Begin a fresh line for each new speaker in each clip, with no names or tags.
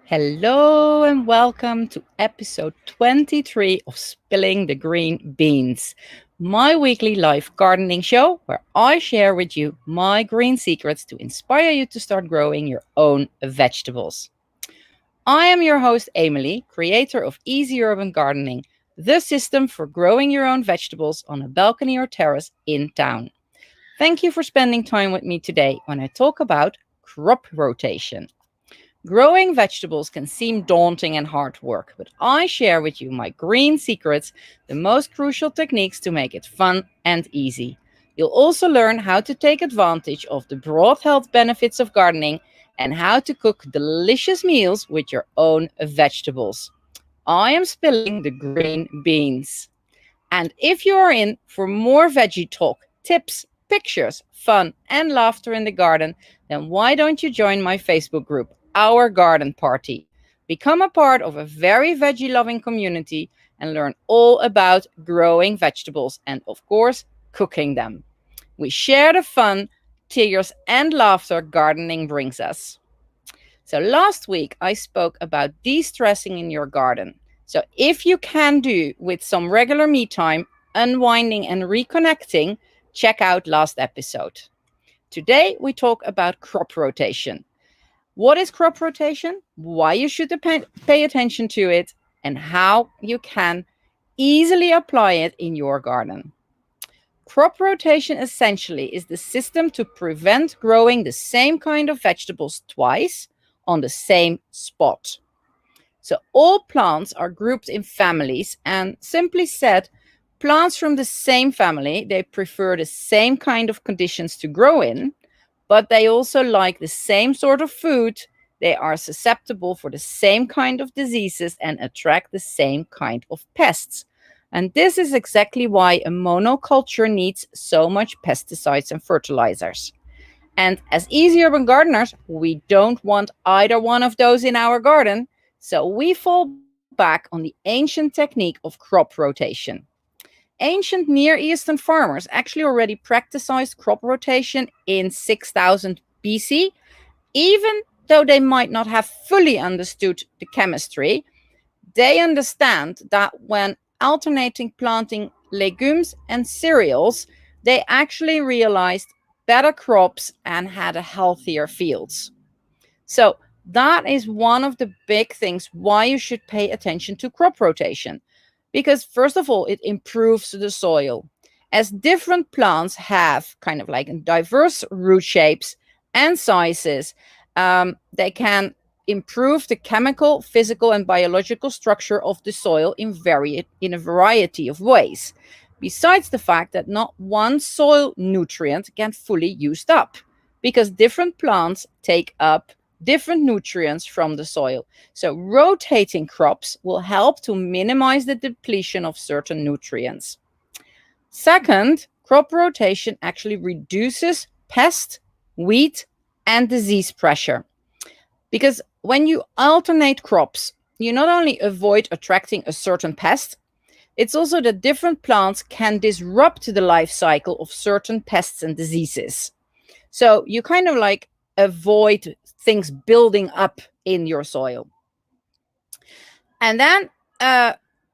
Hello and welcome to episode 23 of Spilling the Green Beans, my weekly live gardening show where I share with you my green secrets to inspire you to start growing your own vegetables. I am your host, Emily, creator of Easy Urban Gardening, the system for growing your own vegetables on a balcony or terrace in town. Thank you for spending time with me today when I talk about crop rotation. Growing vegetables can seem daunting and hard work, but I share with you my green secrets, the most crucial techniques to make it fun and easy. You'll also learn how to take advantage of the broad health benefits of gardening and how to cook delicious meals with your own vegetables. I am spilling the green beans. And if you are in for more veggie talk, tips, pictures, fun, and laughter in the garden, then why don't you join my Facebook group, Our Garden Party? Become a part of a very veggie loving community and learn all about growing vegetables and, of course, cooking them. We share the fun, tears, and laughter gardening brings us. So last week I spoke about de-stressing in your garden. So if you can do with some regular me time, unwinding and reconnecting, check out last episode. Today we talk about crop rotation. What is crop rotation? Why you should pay attention to it and how you can easily apply it in your garden. Crop rotation essentially is the system to prevent growing the same kind of vegetables twice on the same spot. So all plants are grouped in families, and simply said, plants from the same family, they prefer the same kind of conditions to grow in, but they also like the same sort of food. They are susceptible for the same kind of diseases and attract the same kind of pests. And this is exactly why a monoculture needs so much pesticides and fertilizers. And as easy urban gardeners, we don't want either one of those in our garden. So we fall back on the ancient technique of crop rotation. Ancient Near Eastern farmers actually already practiced crop rotation in 6000 BC, even though they might not have fully understood the chemistry. They understand that when alternating planting legumes and cereals, they actually realized better crops and had a healthier fields. So that is one of the big things why you should pay attention to crop rotation. Because first of all, it improves the soil. As different plants have kind of like diverse root shapes and sizes, they can improve the chemical, physical, and biological structure of the soil in a variety of ways. Besides the fact that not one soil nutrient can fully used up, because different plants take up different nutrients from the soil. So rotating crops will help to minimize the depletion of certain nutrients. Second, crop rotation actually reduces pest, weed, and disease pressure. Because when you alternate crops, you not only avoid attracting a certain pest, it's also that different plants can disrupt the life cycle of certain pests and diseases. So you kind of like avoid things building up in your soil. And then,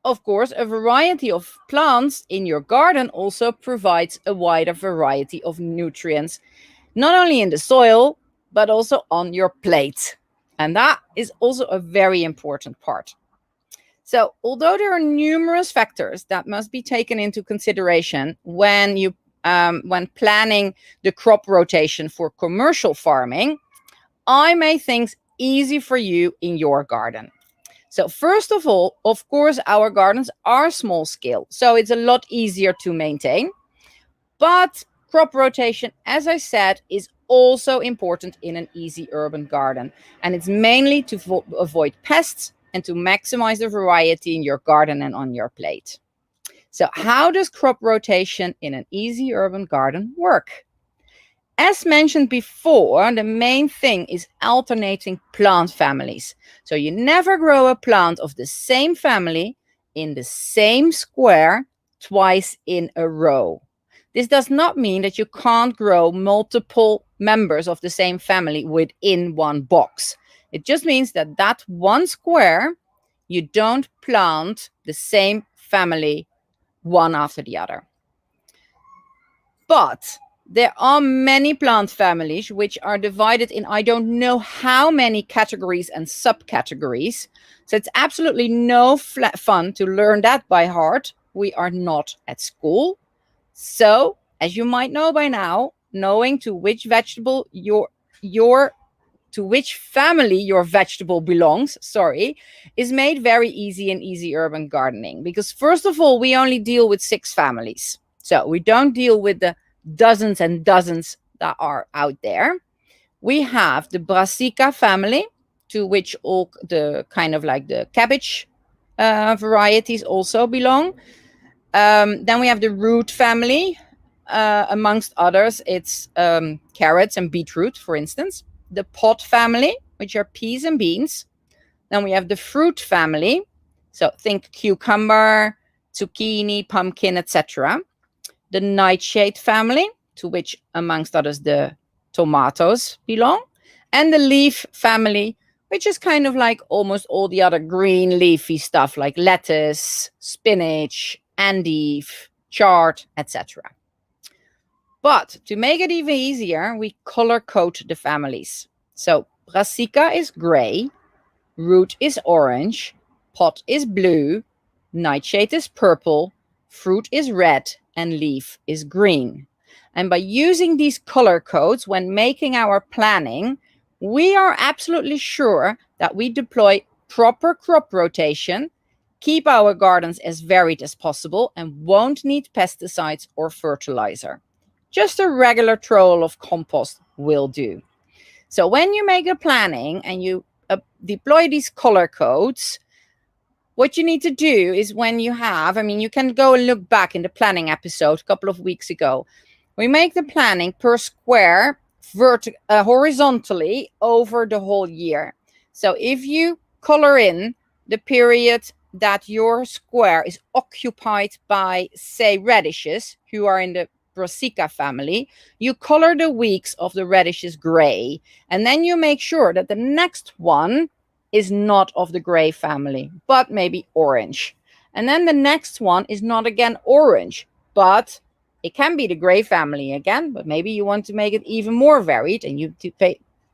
of course, a variety of plants in your garden also provides a wider variety of nutrients, not only in the soil, but also on your plate. And that is also a very important part. So, although there are numerous factors that must be taken into consideration when planning the crop rotation for commercial farming, I made things easy for you in your garden. So first of all, of course, our gardens are small scale, so it's a lot easier to maintain. But crop rotation, as I said, is also important in an easy urban garden. And it's mainly to avoid pests and to maximize the variety in your garden and on your plate. So how does crop rotation in an easy urban garden work? As mentioned before, the main thing is alternating plant families. So you never grow a plant of the same family in the same square twice in a row. This does not mean that you can't grow multiple members of the same family within one box. It just means that that one square, you don't plant the same family one after the other. But there are many plant families which are divided in I don't know how many categories and subcategories. So it's absolutely no fun to learn that by heart. We are not at school. So, as you might know by now, knowing to which vegetable to which family your vegetable belongs, is made very easy in Easy Urban Gardening. Because first of all, we only deal with 6 families. So we don't deal with the dozens and dozens that are out there. We have the Brassica family, to which all the kind of like the cabbage varieties also belong. Then we have the root family. Amongst others, it's carrots and beetroot, for instance. The pot family, which are peas and beans. Then we have the fruit family. So think cucumber, zucchini, pumpkin, etc. The nightshade family, to which, amongst others, the tomatoes belong. And the leaf family, which is kind of like almost all the other green leafy stuff like lettuce, spinach, endive, chard, etc. But to make it even easier, we color code the families. So Brassica is gray, root is orange, pot is blue, nightshade is purple, fruit is red, and leaf is green. And by using these color codes when making our planning, we are absolutely sure that we deploy proper crop rotation, keep our gardens as varied as possible, and won't need pesticides or fertilizer. Just a regular troll of compost will do. So when you make a planning and you deploy these color codes, what you need to do is when you have, you can go and look back in the planning episode a couple of weeks ago. We make the planning per square horizontally over the whole year. So if you color in the period that your square is occupied by, say, radishes, who are in the Brassica family, you color the weeks of the radishes gray, and then you make sure that the next one is not of the gray family, but maybe orange. And then the next one is not again orange, but it can be the gray family again, but maybe you want to make it even more varied and you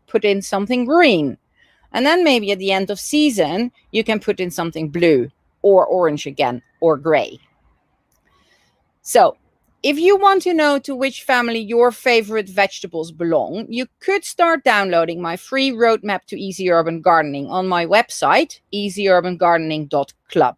put in something green. And then maybe at the end of season, you can put in something blue or orange again or gray. So if you want to know to which family your favorite vegetables belong, you could start downloading my free roadmap to Easy Urban Gardening on my website, easyurbangardening.club.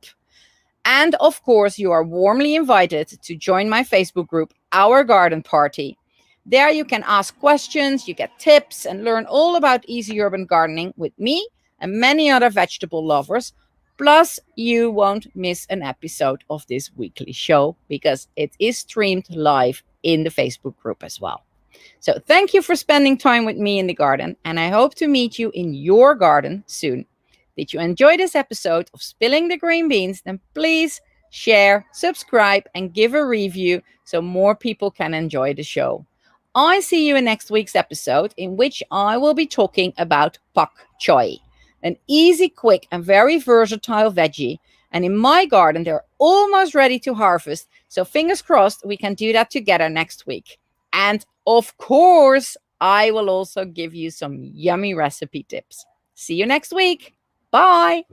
And of course, you are warmly invited to join my Facebook group, Our Garden Party. There you can ask questions, you get tips, and learn all about Easy Urban Gardening with me and many other vegetable lovers. Plus, you won't miss an episode of this weekly show because it is streamed live in the Facebook group as well. So thank you for spending time with me in the garden, and I hope to meet you in your garden soon. Did you enjoy this episode of Spilling the Green Beans? Then please share, subscribe, and give a review so more people can enjoy the show. I see you in next week's episode, in which I will be talking about pak choi, an easy, quick, and very versatile veggie. And in my garden, they're almost ready to harvest. So fingers crossed we can do that together next week. And of course, I will also give you some yummy recipe tips. See you next week. Bye.